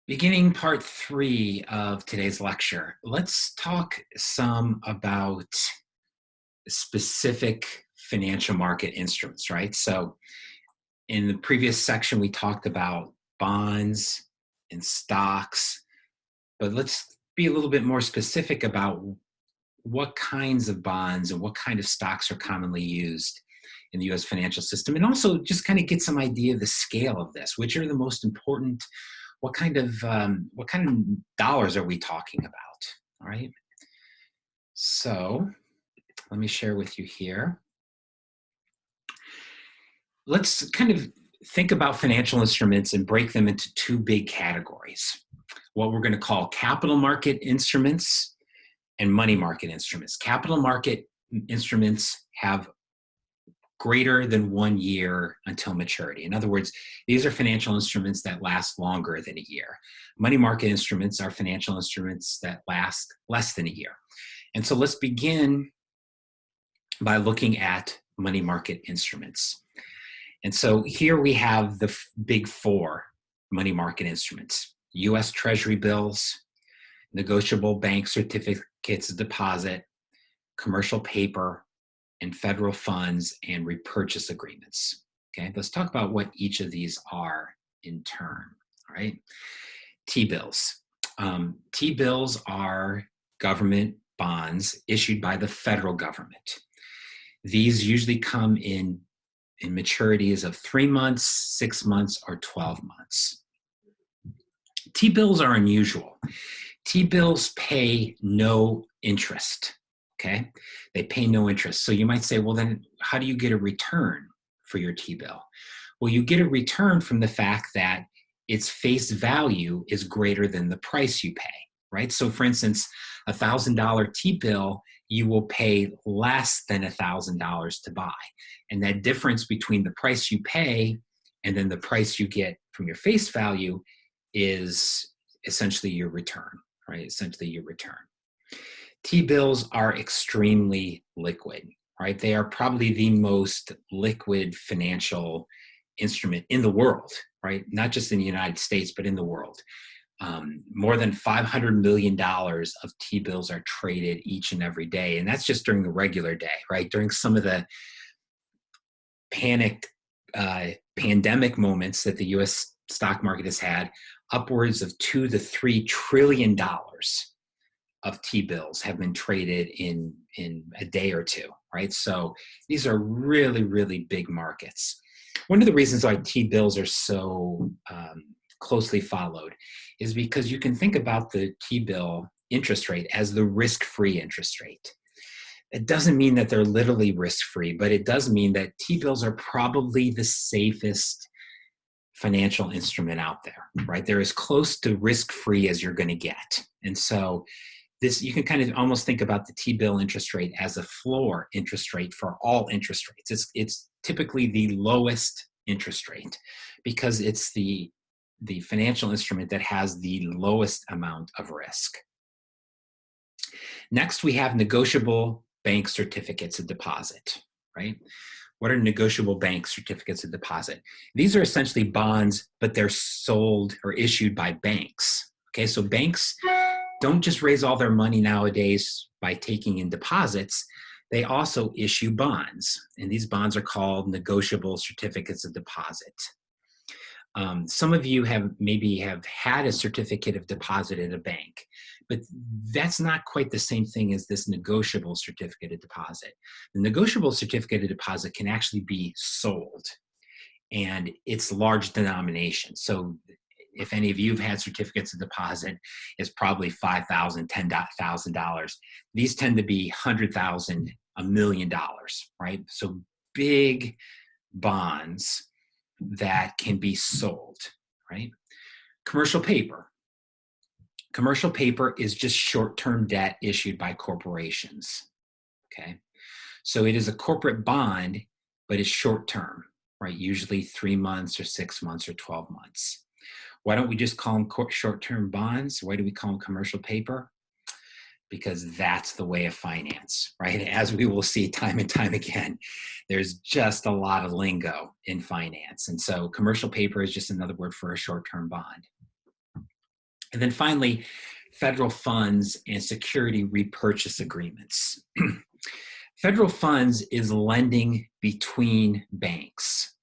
Beginning part three of today's lecture, let's talk some about specific financial market instruments, right? So in the previous section, we talked about bonds and stocks, but let's be a little bit more specific about what kinds of bonds and what kind of stocks are commonly used in the US financial system, and also just kind of get some idea of the scale of this, which are the most important. What kind of dollars are we talking about? All right. So let me share with you here. Let's kind of think about financial instruments and break them into two big categories. What we're going to call capital market instruments and money market instruments. Capital market instruments have greater than 1 year until maturity. In other words, these are financial instruments that last longer than a year. Money market instruments are financial instruments that last less than a year. And so let's begin by looking at money market instruments. And so here we have the big four money market instruments: US Treasury bills, negotiable bank certificates of deposit, commercial paper, and federal funds and repurchase agreements. Okay, let's talk about what each of these are in turn. All right, T-bills. T-bills are government bonds issued by the federal government. These usually come in maturities of 3 months, 6 months, or 12 months. T-bills are unusual. T-bills pay no interest. Okay, they pay no interest. So you might say, well, then how do you get a return for your T-bill? Well, you get a return from the fact that its face value is greater than the price you pay, right? So for instance, $1,000 T-bill, you will pay less than $1,000 to buy. And that difference between the price you pay and then the price you get from your face value is essentially your return, right? Essentially your return. T-bills are extremely liquid, right? They are probably the most liquid financial instrument in the world, right? Not just in the United States, but in the world. More than $500 million of T-bills are traded each and every day. And that's just during the regular day, right? During some of the panicked pandemic moments that the US stock market has had, upwards of $2 to $3 trillion of T-bills have been traded in a day or two, right? So these are really, really big markets. One of the reasons why T-bills are so closely followed is because you can think about the T-bill interest rate as the risk-free interest rate. It doesn't mean that they're literally risk-free, but it does mean that T-bills are probably the safest financial instrument out there, right? They're as close to risk-free as you're going to get. And so this, you can kind of almost think about the T-bill interest rate as a floor interest rate for all interest rates. It's typically the lowest interest rate because it's the financial instrument that has the lowest amount of risk. Next, we have negotiable bank certificates of deposit, right? What are negotiable bank certificates of deposit? These are essentially bonds, but they're sold or issued by banks. Okay, so banks don't just raise all their money nowadays by taking in deposits. They also issue bonds, and these bonds are called negotiable certificates of deposit. Some of you have had a certificate of deposit at a bank, but that's not quite the same thing as this negotiable certificate of deposit. The negotiable certificate of deposit can actually be sold, and it's large denomination. So if any of you have had certificates of deposit, it's probably $5,000, $10,000. These tend to be $100,000, $1 million, right? So big bonds that can be sold, right? Commercial paper. Commercial paper is just short-term debt issued by corporations, okay? So it is a corporate bond, but it's short-term, right? Usually 3 months or 6 months or 12 months. Why don't we just call them short-term bonds? Why do we call them commercial paper? Because that's the way of finance, right? As we will see time and time again, there's just a lot of lingo in finance. And so commercial paper is just another word for a short-term bond. And then finally, federal funds and security repurchase agreements. Federal funds is lending between banks,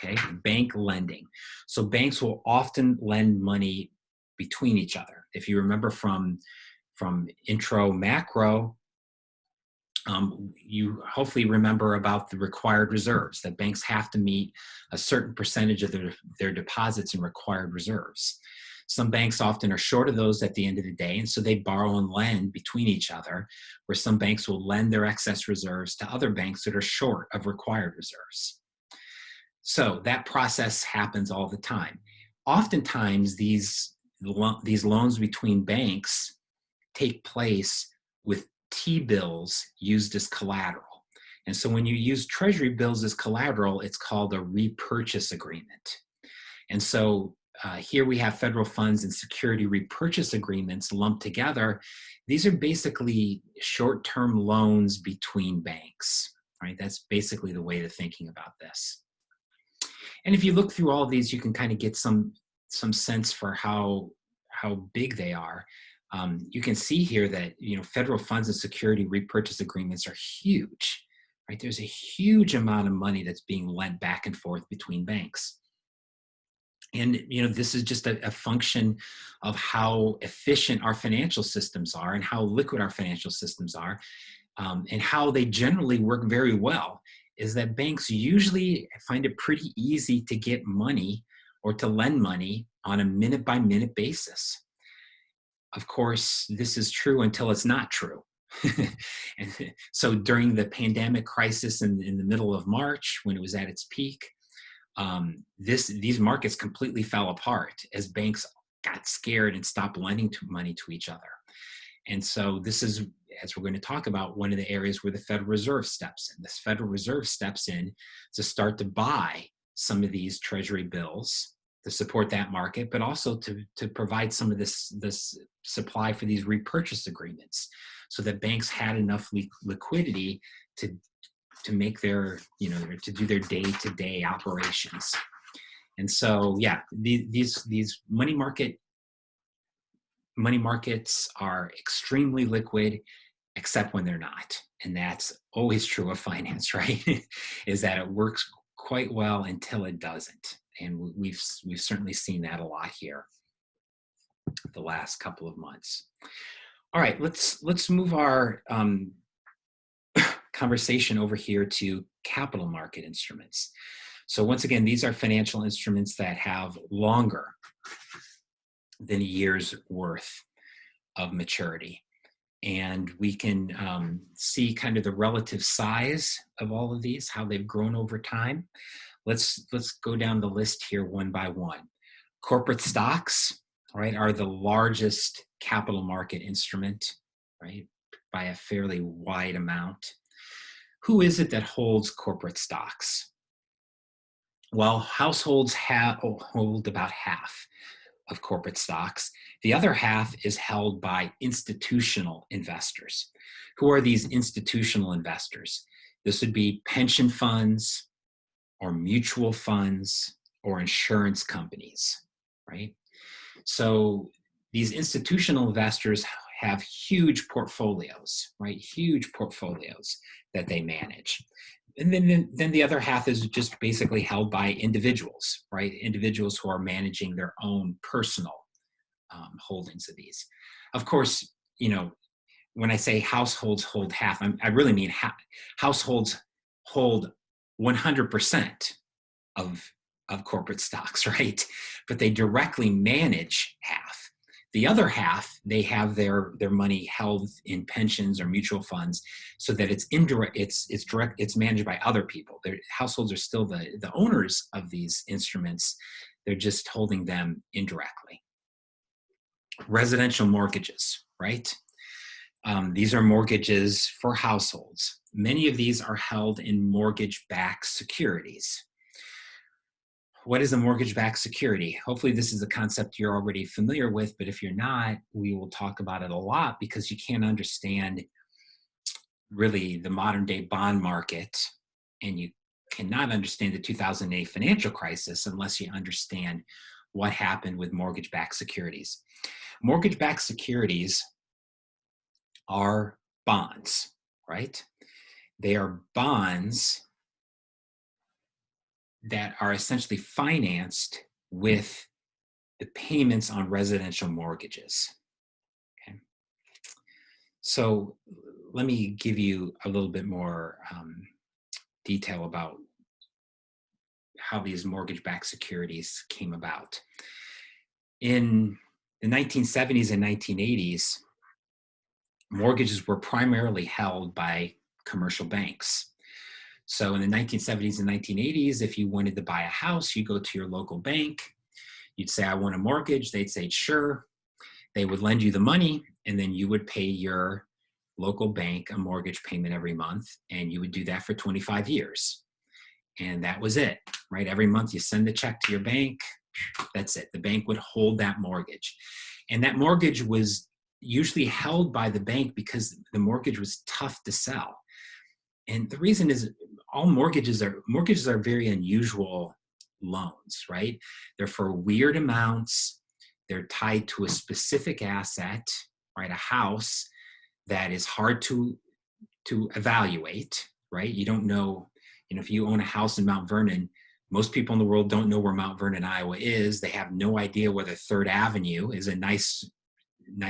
okay? Bank lending. So banks will often lend money between each other. If you remember from intro macro, you hopefully remember about the required reserves, that banks have to meet a certain percentage of their deposits in required reserves. Some banks often are short of those at the end of the day, and so they borrow and lend between each other, where some banks will lend their excess reserves to other banks that are short of required reserves. So that process happens all the time. Oftentimes, these loans between banks take place with T-bills used as collateral. And so when you use treasury bills as collateral, it's called a repurchase agreement. And so here we have federal funds and security repurchase agreements lumped together. These are basically short-term loans between banks, right? That's basically the way to thinking about this. And if you look through all of these, you can kind of get some sense for how big they are. You can see here that, you know, federal funds and security repurchase agreements are huge, right? There's a huge amount of money that's being lent back and forth between banks. And, you know, this is just a function of how efficient our financial systems are and how liquid our financial systems are, and how they generally work very well, is that banks usually find it pretty easy to get money or to lend money on a minute-by-minute basis. Of course, this is true until it's not true. And so during the pandemic crisis in the middle of March, when it was at its peak, these markets completely fell apart as banks got scared and stopped lending money to each other. And so this is, as we're going to talk about, one of the areas where the Federal Reserve steps in. This Federal Reserve steps in to start to buy some of these treasury bills to support that market, but also to provide some of this supply for these repurchase agreements, so that banks had enough liquidity to make their, you know, to do their day-to-day operations. And so, yeah, these money markets are extremely liquid, except when they're not. And that's always true of finance, right? Is that it works quite well until it doesn't. And we've certainly seen that a lot here the last couple of months. All right, let's move our conversation over here to capital market instruments. So once again, these are financial instruments that have longer than a year's worth of maturity. And we can see kind of the relative size of all of these, how they've grown over time. Let's go down the list here one by one. Corporate stocks, right, are the largest capital market instrument, right, by a fairly wide amount. Who is it that holds corporate stocks? Well, households hold about half of corporate stocks. The other half is held by institutional investors. Who are these institutional investors? This would be pension funds or mutual funds or insurance companies, right? So these institutional investors have huge portfolios, right? Huge portfolios that they manage. And then the other half is just basically held by individuals, right? Individuals who are managing their own personal holdings of these. Of course, you know, when I say households hold half, I really mean households hold 100% of corporate stocks, right? But they directly manage half. The other half, they have their money held in pensions or mutual funds, so that it's indirect, it's direct, it's managed by other people. Their households are still the owners of these instruments. They're just holding them indirectly. Residential mortgages, right? These are mortgages for households. Many of these are held in mortgage-backed securities. What is a mortgage-backed security? Hopefully this is a concept you're already familiar with, but if you're not, we will talk about it a lot, because you can't understand really the modern day bond market, and you cannot understand the 2008 financial crisis unless you understand what happened with mortgage-backed securities. Mortgage-backed securities are bonds, right? They are bonds that are essentially financed with the payments on residential mortgages. Okay. So let me give you a little bit more detail about how these mortgage-backed securities came about. In the 1970s and 1980s, mortgages were primarily held by commercial banks. So in the 1970s and 1980s, if you wanted to buy a house, you go to your local bank, you'd say, I want a mortgage. They'd say, sure. They would lend you the money, and then you would pay your local bank a mortgage payment every month, and you would do that for 25 years. And that was it, right? Every month you send a check to your bank, that's it. The bank would hold that mortgage. And that mortgage was usually held by the bank because the mortgage was tough to sell. And the reason is all mortgages are very unusual loans, right? They're for weird amounts. They're tied to a specific asset, right? A house that is hard to evaluate, right? You don't know, if you own a house in Mount Vernon, most people in the world don't know where Mount Vernon, Iowa is. They have no idea whether 3rd Avenue is a nice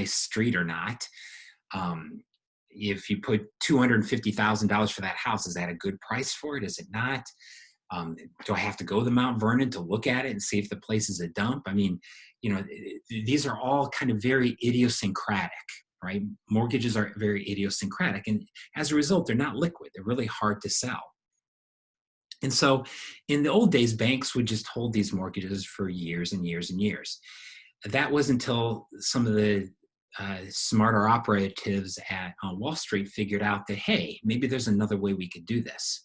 street or not. If you put $250,000 for that house, is that a good price for it? Is it not? Do I have to go to Mount Vernon to look at it and see if the place is a dump? I mean, these are all kind of very idiosyncratic, right? Mortgages are very idiosyncratic. And as a result, they're not liquid. They're really hard to sell. And so in the old days, banks would just hold these mortgages for years and years and years. That was until some of the smarter operatives on Wall Street figured out that, hey, maybe there's another way we could do this.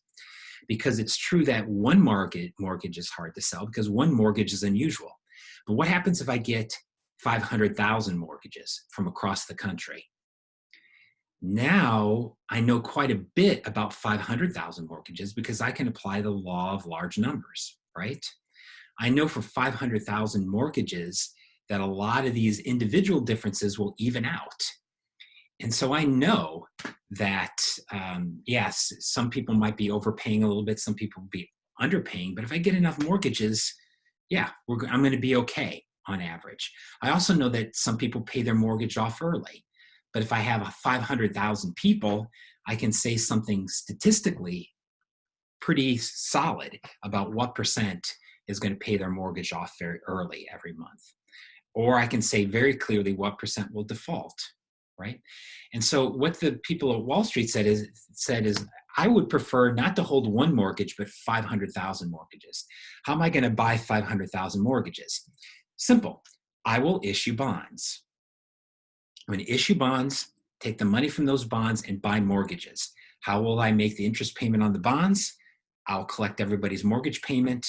Because it's true that one mortgage is hard to sell because one mortgage is unusual. But what happens if I get 500,000 mortgages from across the country? Now I know quite a bit about 500,000 mortgages because I can apply the law of large numbers, right? I know for 500,000 mortgages that a lot of these individual differences will even out. And so I know that, yes, some people might be overpaying a little bit, some people will be underpaying, but if I get enough mortgages, yeah, I'm going to be okay on average. I also know that some people pay their mortgage off early, but if I have 500,000 people, I can say something statistically pretty solid about what percent is going to pay their mortgage off very early every month. Or I can say very clearly what percent will default, right? And so what the people at Wall Street said is, I would prefer not to hold one mortgage, but 500,000 mortgages. How am I going to buy 500,000 mortgages? Simple. I will issue bonds. I'm going to issue bonds, take the money from those bonds, and buy mortgages. How will I make the interest payment on the bonds? I'll collect everybody's mortgage payment,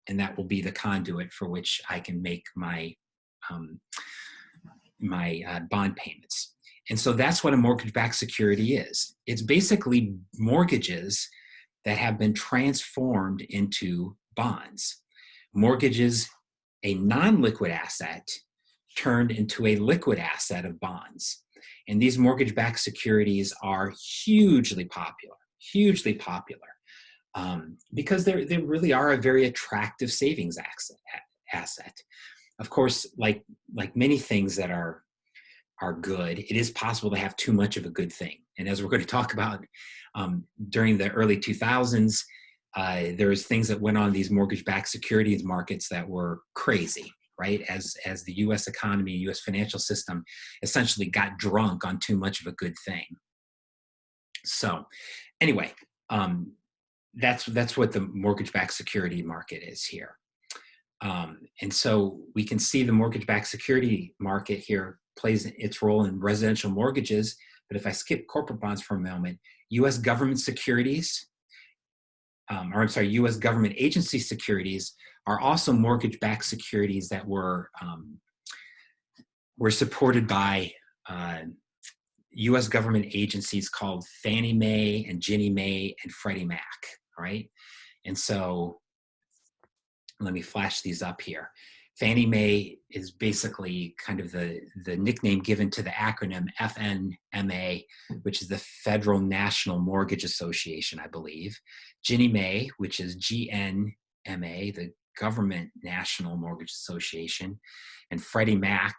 and that will be the conduit for which I can make my bond payments. And so that's what a mortgage-backed security is. It's basically mortgages that have been transformed into bonds. Mortgages, a non-liquid asset, turned into a liquid asset of bonds. And these mortgage-backed securities are hugely popular, because they really are a very attractive savings asset. Of course, like many things that are good, it is possible to have too much of a good thing. And as we're going to talk about during the early 2000s, there was things that went on in these mortgage-backed securities markets that were crazy, right? As the U.S. economy, U.S. financial system essentially got drunk on too much of a good thing. So anyway, that's what the mortgage-backed security market is here. And so we can see the mortgage-backed security market here plays its role in residential mortgages. But if I skip corporate bonds for a moment, U.S. government securities, U.S. government agency securities are also mortgage-backed securities that were supported by U.S. government agencies called Fannie Mae and Ginnie Mae and Freddie Mac, right? And so let me flash these up here. Fannie Mae is basically kind of the nickname given to the acronym FNMA, which is the Federal National Mortgage Association, I believe. Ginnie Mae, which is GNMA, the Government National Mortgage Association, and Freddie Mac,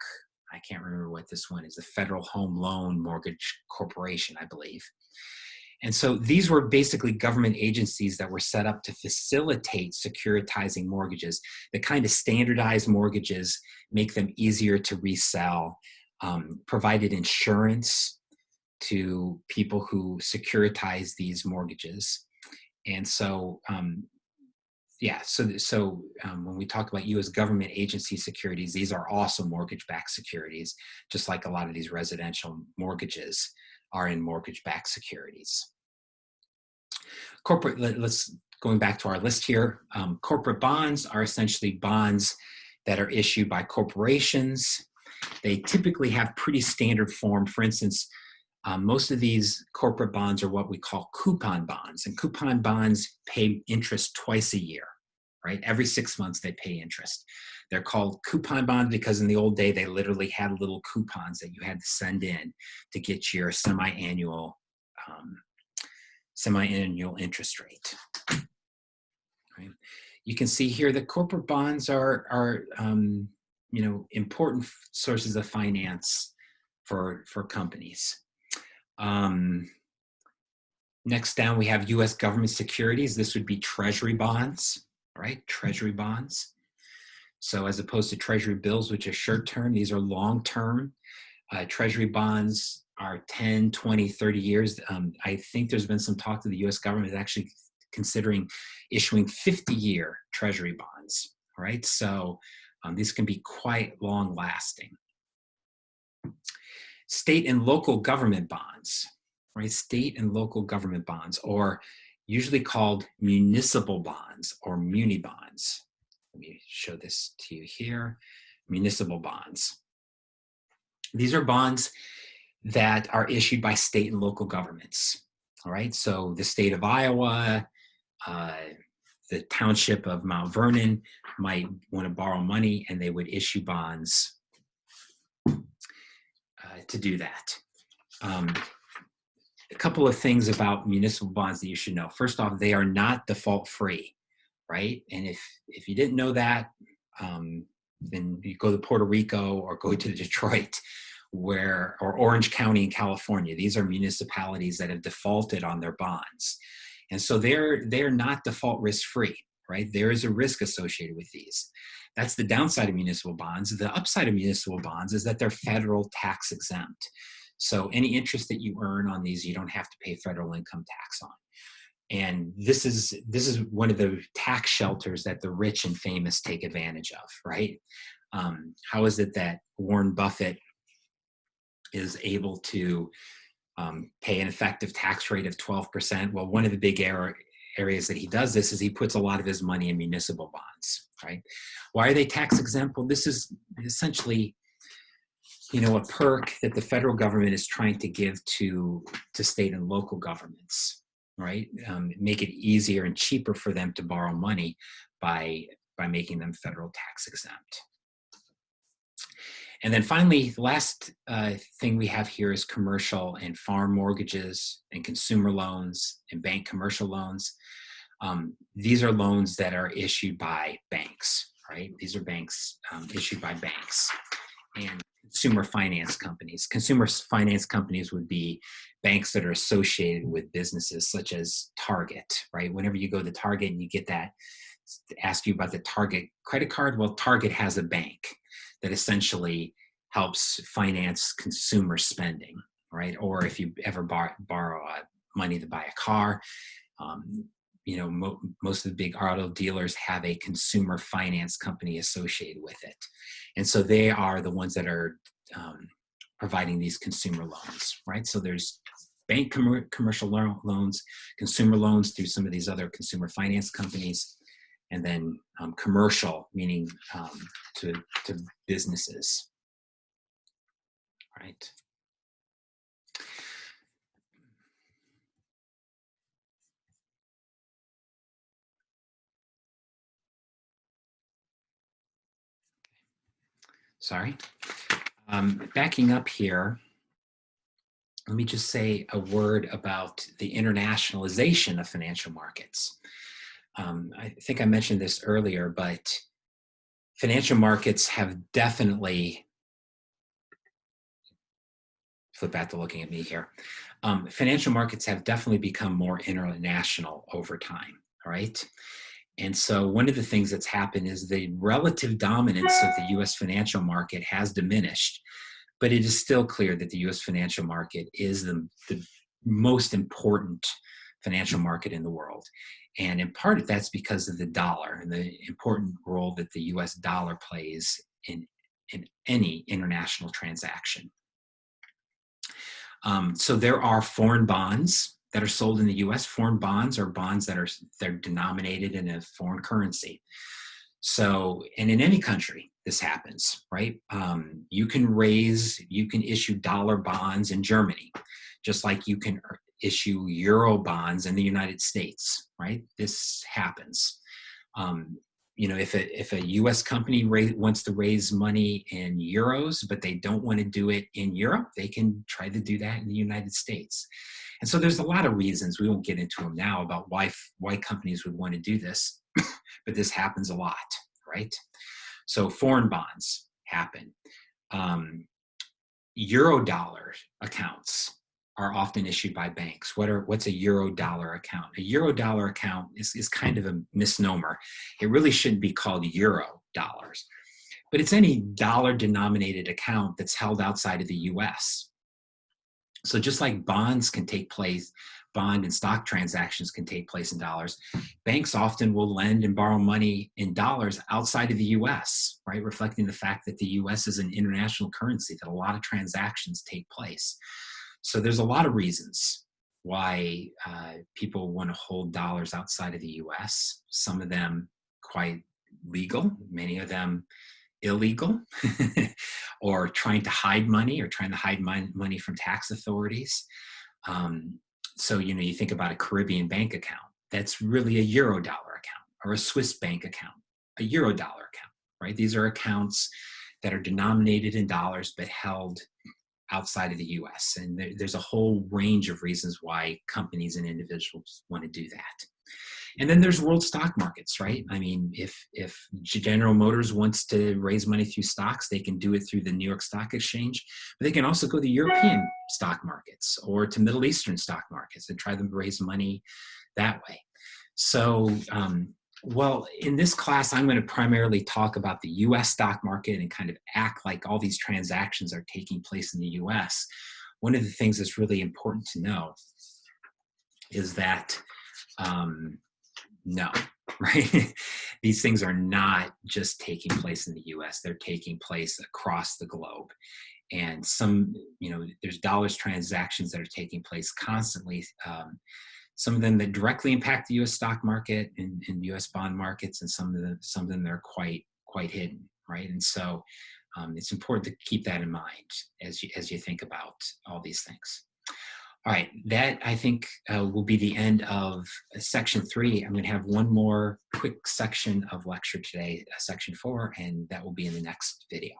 I can't remember what this one is, the Federal Home Loan Mortgage Corporation, I believe. And so these were basically government agencies that were set up to facilitate securitizing mortgages, that kind of standardized mortgages, make them easier to resell, provided insurance to people who securitize these mortgages. And so, when we talk about U.S. government agency securities, these are also mortgage-backed securities, just like a lot of these residential mortgages are in mortgage-backed securities. Going back to our list here, corporate bonds are essentially bonds that are issued by corporations. They typically have pretty standard form. For instance, most of these corporate bonds are what we call coupon bonds, and coupon bonds pay interest twice a year, right? Every 6 months they pay interest. They're called coupon bonds because in the old day, they literally had little coupons that you had to send in to get your semi-annual interest rate. Right? You can see here that corporate bonds are important sources of finance for companies. Next down, we have U.S. government securities. This would be treasury bonds, right? Treasury bonds. So as opposed to treasury bills, which are short-term, these are long-term. Treasury bonds are 10, 20, 30 years. I think there's been some talk that the U.S. government is actually considering issuing 50-year treasury bonds, right? So these can be quite long-lasting. State and local government bonds, right? State and local government bonds, or usually called municipal bonds or muni bonds. Let me show this to you here. Municipal bonds. These are bonds that are issued by state and local governments. All right, so the state of Iowa, the township of Mount Vernon might want to borrow money, and they would issue bonds to do that. A couple of things about municipal bonds that you should know. First off, they are not default free, right? And if you didn't know that, then you go to Puerto Rico or go to Detroit, or Orange County in California. These are municipalities that have defaulted on their bonds. And so they're not default risk free, right? There is a risk associated with these. That's the downside of municipal bonds. The upside of municipal bonds is that they're federal tax exempt. So any interest that you earn on these, you don't have to pay federal income tax on. And this is one of the tax shelters that the rich and famous take advantage of, right? How is it that Warren Buffett is able to pay an effective tax rate of 12%? Well, one of the big areas that he does this is he puts a lot of his money in municipal bonds, right? Why are they tax exempt? Well, this is essentially, a perk that the federal government is trying to give to state and local governments, right? Make it easier and cheaper for them to borrow money by making them federal tax exempt. And then finally, the last thing we have here is commercial and farm mortgages and consumer loans and bank commercial loans. These are loans that are issued by banks, right? These are banks issued by banks and consumer finance companies. Consumer finance companies would be banks that are associated with businesses such as Target, right? Whenever you go to Target and you get that, ask you about the Target credit card, well, Target has a bank that essentially helps finance consumer spending, right? Or if you ever borrow money to buy a car, most of the big auto dealers have a consumer finance company associated with it. And so they are the ones that are providing these consumer loans, right? So there's bank commercial loans, consumer loans through some of these other consumer finance companies, and then commercial, meaning to businesses, right? Sorry. Backing up here, let me just say a word about the internationalization of financial markets. I think I mentioned this earlier, but financial markets have definitely, flip back to looking at me here, financial markets have definitely become more international over time, all right? And so one of the things that's happened is the relative dominance of the US financial market has diminished, but it is still clear that the US financial market is the most important financial market in the world. And in part, that's because of the dollar and the important role that the US dollar plays in any international transaction. So there are foreign bonds that are sold in the US. Foreign bonds are bonds that they're denominated in a foreign currency. So, and in any country, this happens, right? You can issue dollar bonds in Germany, just like you can issue euro bonds in the United States, right? This happens. If a U.S. company wants to raise money in euros, but they don't want to do it in Europe, they can try to do that in the United States. And so there's a lot of reasons, we won't get into them now, about why companies would want to do this, but this happens a lot, right? So foreign bonds happen. Euro-dollar accounts are often issued by banks. What's a euro-dollar account? A euro-dollar account is kind of a misnomer. It really shouldn't be called euro dollars, but it's any dollar-denominated account that's held outside of the U.S. So just like bonds can take place, bond and stock transactions can take place in dollars, banks often will lend and borrow money in dollars outside of the US, right? Reflecting the fact that the US is an international currency, that a lot of transactions take place. So there's a lot of reasons why people want to hold dollars outside of the US. Some of them quite legal, many of them illegal, or trying to hide money, or trying to hide money from tax authorities. So, you think about a Caribbean bank account, that's really a euro dollar account, or a Swiss bank account, a euro dollar account, right? These are accounts that are denominated in dollars but held outside of the US. And there's a whole range of reasons why companies and individuals want to do that. And then there's world stock markets, right? I mean, if General Motors wants to raise money through stocks, they can do it through the New York Stock Exchange, but they can also go to European stock markets or to Middle Eastern stock markets and try to raise money that way. So, well, in this class, I'm going to primarily talk about the US stock market and kind of act like all these transactions are taking place in the US. One of the things that's really important to know is that no, right? These things are not just taking place in the US, they're taking place across the globe. And there's dollars transactions that are taking place constantly. Some of them that directly impact the US stock market and US bond markets, and some of them that are quite hidden, right? And so it's important to keep that in mind as you think about all these things. All right, that I think will be the end of section 3. I'm going to have one more quick section of lecture today, section 4, and that will be in the next video.